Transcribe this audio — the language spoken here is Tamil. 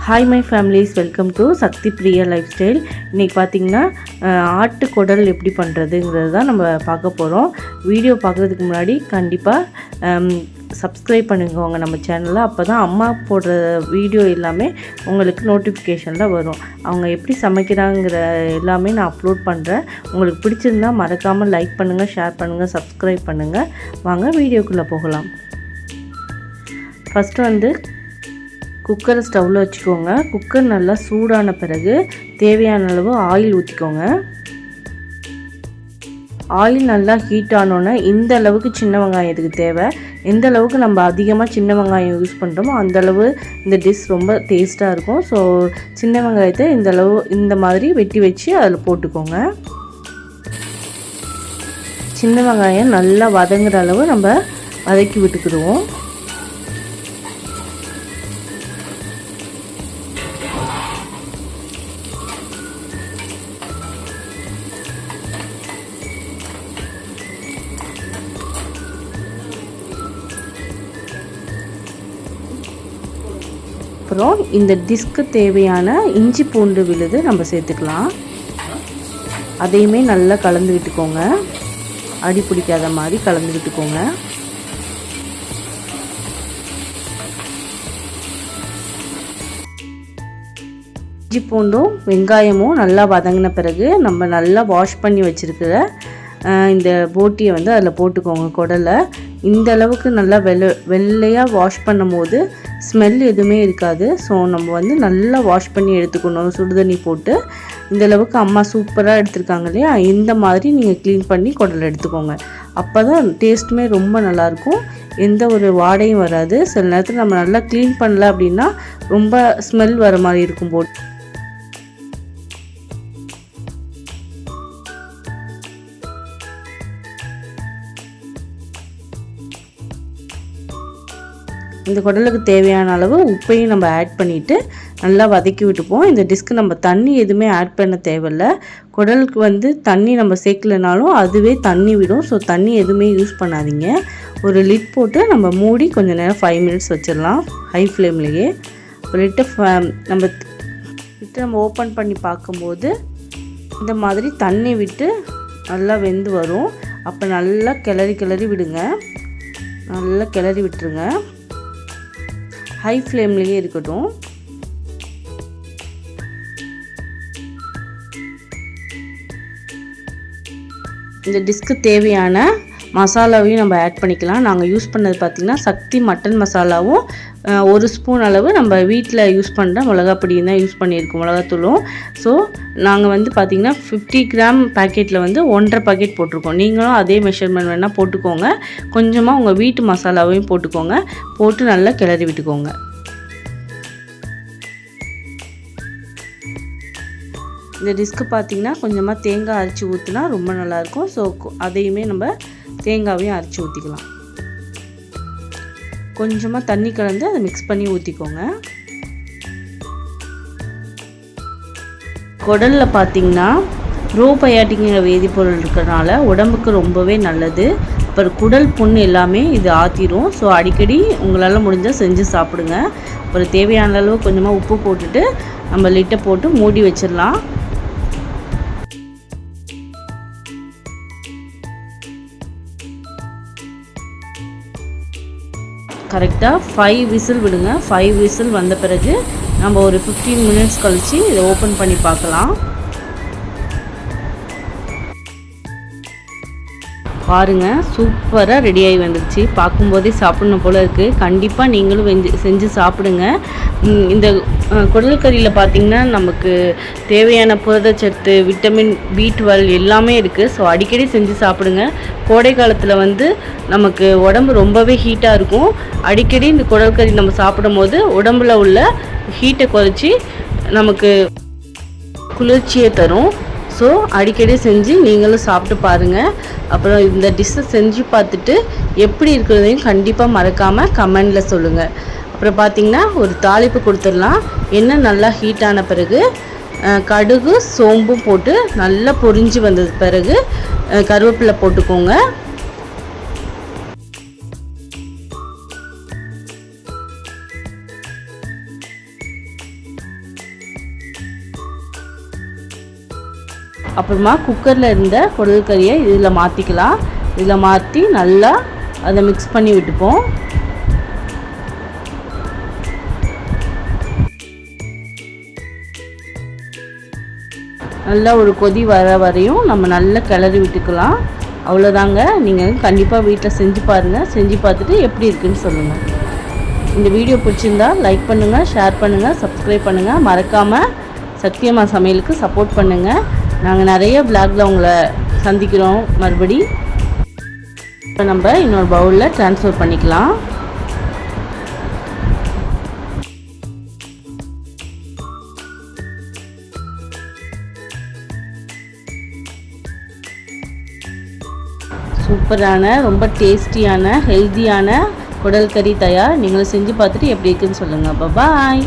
Hi my families, welcome to Shakti Priya life style. இன்றைக்கி பார்த்திங்கன்னா ஆட்டு குடல் எப்படி பண்ணுறதுங்கிறது தான் நம்ம பார்க்க போகிறோம். வீடியோ பார்க்குறதுக்கு முன்னாடி கண்டிப்பாக சப்ஸ்கிரைப் பண்ணிக்கோங்க நம்ம சேனலில். அப்போ தான் அம்மா போடுற வீடியோ எல்லாமே உங்களுக்கு நோட்டிஃபிகேஷனில் வரும். அவங்க எப்படி சமைக்கிறாங்கிற எல்லாமே நான் அப்லோட் பண்ணுறேன். உங்களுக்கு பிடிச்சிருந்தா மறக்காமல் லைக் பண்ணுங்கள், ஷேர் பண்ணுங்கள், சப்ஸ்கிரைப் பண்ணுங்கள். வாங்க வீடியோக்குள்ளே போகலாம். ஃபஸ்ட்டு குக்கரை ஸ்டவ்வில் வச்சுக்கோங்க. குக்கர் நல்லா சூடான பிறகு தேவையான அளவு ஆயில் ஊற்றிக்கோங்க. ஆயில் நல்லா ஹீட் ஆனோன்னே இந்த அளவுக்கு சின்ன வெங்காயம் இதுக்கு தேவை. எந்த அளவுக்கு நம்ம அதிகமாக சின்ன வெங்காயம் யூஸ் பண்ணுறோமோ அந்தளவு இந்த டிஷ் ரொம்ப டேஸ்ட்டாக இருக்கும். ஸோ சின்ன வெங்காயத்தை இந்த மாதிரி வெட்டி வச்சு அதில் போட்டுக்கோங்க. சின்ன வெங்காயம் நல்லா வதங்குற அளவு நம்ம வதக்கி விட்டுக்கிடுவோம். அப்புறம் இந்த டிஷ்க்கு தேவையான இஞ்சி பூண்டு விழுது நம்ம சேர்த்துக்கலாம். அதையுமே நல்லா கலந்து விட்டுக்கோங்க. அடி பிடிக்காத மாதிரி கலந்து விட்டுக்கோங்க. இஞ்சி பூண்டும் வெங்காயமும் நல்லா வதங்கின பிறகு நம்ம நல்லா வாஷ் பண்ணி வச்சுருக்கிற இந்த போட்டியை அதில் போட்டுக்கோங்க. குடலை இந்த அளவுக்கு நல்லா வெள்ளையாக வாஷ் பண்ணும் போது ஸ்மெல் எதுவுமே இருக்காது. ஸோ நம்ம நல்லா வாஷ் பண்ணி எடுத்துக்கணும். சுடுதண்ணி போட்டு இந்த அளவுக்கு அம்மா சூப்பராக எடுத்துருக்காங்க இல்லையா, இந்த மாதிரி நீங்கள் க்ளீன் பண்ணி குடலை எடுத்துக்கோங்க. அப்போ தான் டேஸ்ட்டுமே ரொம்ப நல்லாயிருக்கும், எந்த ஒரு வாடையும் வராது. சில நேரத்தில் நம்ம நல்லா க்ளீன் பண்ணல அப்படின்னா ரொம்ப ஸ்மெல் வர மாதிரி இருக்கும் போட்டு. இந்த குடலுக்கு தேவையான அளவு உப்பையும் நம்ம ஆட் பண்ணிவிட்டு நல்லா வதக்கி விட்டுப்போம். இந்த டிஷ்க்கு நம்ம தண்ணி எதுவுமே ஆட் பண்ண தேவையில்லை. குடலுக்கு தண்ணி நம்ம சேர்க்கலனாலும் அதுவே தண்ணி விடும். ஸோ தண்ணி எதுவுமே யூஸ் பண்ணாதீங்க. ஒரு லிட் போட்டு நம்ம மூடி கொஞ்சம் நேரம் 5 மினிட்ஸ் வச்சிடலாம் ஹை ஃப்ளேம்லேயே. நம்ம ஓப்பன் பண்ணி பார்க்கும்போது இந்த மாதிரி தண்ணி விட்டு நல்லா வெந்து வரும். அப்போ நல்லா கிளறி விடுங்க. நல்லா கிளறி விட்டுருங்க. ஹை ஃப்ளேம்லேயே இருக்கட்டும். இந்த டிஷ்க்கு தேவையான மசாலாவையும் நம்ம ஆட் பண்ணிக்கலாம். நாங்கள் யூஸ் பண்ணது பார்த்திங்கன்னா சக்தி மட்டன் மசாலாவும் 1 ஸ்பூன் அளவு நம்ம வீட்டில் யூஸ் பண்ணுற மிளகாப்பொடியும் தான் யூஸ் பண்ணியிருக்கோம், மிளகாத்தூளும். ஸோ நாங்கள் பார்த்திங்கன்னா 50 கிராம் பேக்கெட்டில் 1.5 பாக்கெட் போட்டிருக்கோம். நீங்களும் அதே மெஷர்மெண்ட் வேணால் போட்டுக்கோங்க. கொஞ்சமாக உங்கள் வீட்டு மசாலாவையும் போட்டுக்கோங்க. போட்டு நல்லா கிளறி விட்டுக்கோங்க. இந்த டிஷ்க்கு பார்த்திங்கன்னா கொஞ்சமாக தேங்காய் அரைச்சி ஊற்றினா ரொம்ப நல்லாயிருக்கும். ஸோ அதையுமே நம்ம தேங்காவையும் அரைச்சி ஊற்றிக்கலாம். கொஞ்சமாக தண்ணி கலந்து அதை மிக்ஸ் பண்ணி ஊற்றிக்கோங்க. குடலில் பார்த்திங்கன்னா ப்ரோபயாட்டிக்கிற வேதிப்பொருள் இருக்கிறனால உடம்புக்கு ரொம்பவே நல்லது. அப்புறம் குடல் புண்ணு எல்லாமே இது ஆற்றிடும். ஸோ அடிக்கடி உங்களால் முடிஞ்சால் செஞ்சு சாப்பிடுங்க. அப்புறம் தேவையான அளவு கொஞ்சமாக உப்பு போட்டுட்டு நம்ம லிட்டை போட்டு மூடி வச்சிடலாம். கரெக்டாக 5 விசில் விடுங்க. 5 விசில் வந்த பிறகு நம்ம ஒரு 15 மினிட்ஸ் கழித்து இதை ஓப்பன் பண்ணி பார்க்கலாம். பாருங்கள், சூப்பராக ரெடியாகி வந்துடுச்சு. பார்க்கும்போதே சாப்பிடணும் போல் இருக்குது. கண்டிப்பாக நீங்களும் செஞ்சு சாப்பிடுங்க. இந்த குடல் கறியில் பார்த்திங்கன்னா நமக்கு தேவையான புரதச்சத்து, விட்டமின் B12 எல்லாமே இருக்குது. ஸோ அடிக்கடி செஞ்சு சாப்பிடுங்க. கோடை காலத்தில் நமக்கு உடம்பு ரொம்பவே ஹீட்டாக இருக்கும். அடிக்கடி இந்த குடல் கறி நம்ம சாப்பிடும் போது உடம்புல உள்ள ஹீட்டை குறைச்சி நமக்கு குளிர்ச்சியை தரும். ஸோ அடிக்கடி செஞ்சு நீங்களும் சாப்பிட்டு பாருங்கள். அப்புறம் இந்த டிஷ்ஷை செஞ்சு பார்த்துட்டு எப்படி இருக்கிறதையும் கண்டிப்பாக மறக்காமல் கமெண்டில் சொல்லுங்கள். அப்புறம் பார்த்திங்கன்னா ஒரு தாளிப்பு கொடுத்துடலாம். எண்ணெய் நல்லா ஹீட்டான பிறகு கடுகு சோம்பும் போட்டு நல்லா பொரிஞ்சு வந்தது பிறகு கருவேப்பிலை போட்டுக்கோங்க. அப்புறமா குக்கரில் இருந்த குடல் கறியை இதில் மாற்றிக்கலாம். இதில் மாற்றி நல்லா அதை மிக்ஸ் பண்ணி விட்டுப்போம். நல்லா ஒரு கொதி வர வரையும் நம்ம நல்லா கிளறி விட்டுக்கலாம். அவ்வளோதாங்க. நீங்கள் கண்டிப்பாக வீட்டில் செஞ்சு பாருங்கள். செஞ்சு பார்த்துட்டு எப்படி இருக்குன்னு சொல்லுங்கள். இந்த வீடியோ பிடிச்சிருந்தா லைக் பண்ணுங்கள், ஷேர் பண்ணுங்கள், சப்ஸ்கிரைப் பண்ணுங்கள். மறக்காமல் சக்தியம்மா சமையலுக்கு சப்போர்ட் பண்ணுங்கள். நாங்கள் நிறைய விளாகில் உங்களை சந்திக்கிறோம் மறுபடி. இப்போ நம்ம இன்னொரு பவுலில் ட்ரான்ஸ்ஃபர் பண்ணிக்கலாம். சூப்பரான, ரொம்ப டேஸ்டியான, ஹெல்த்தியான குடல் கறி தயார். நீங்களும் செஞ்சு பார்த்துட்டு எப்படி இருக்குன்னு சொல்லுங்கள். பாய்.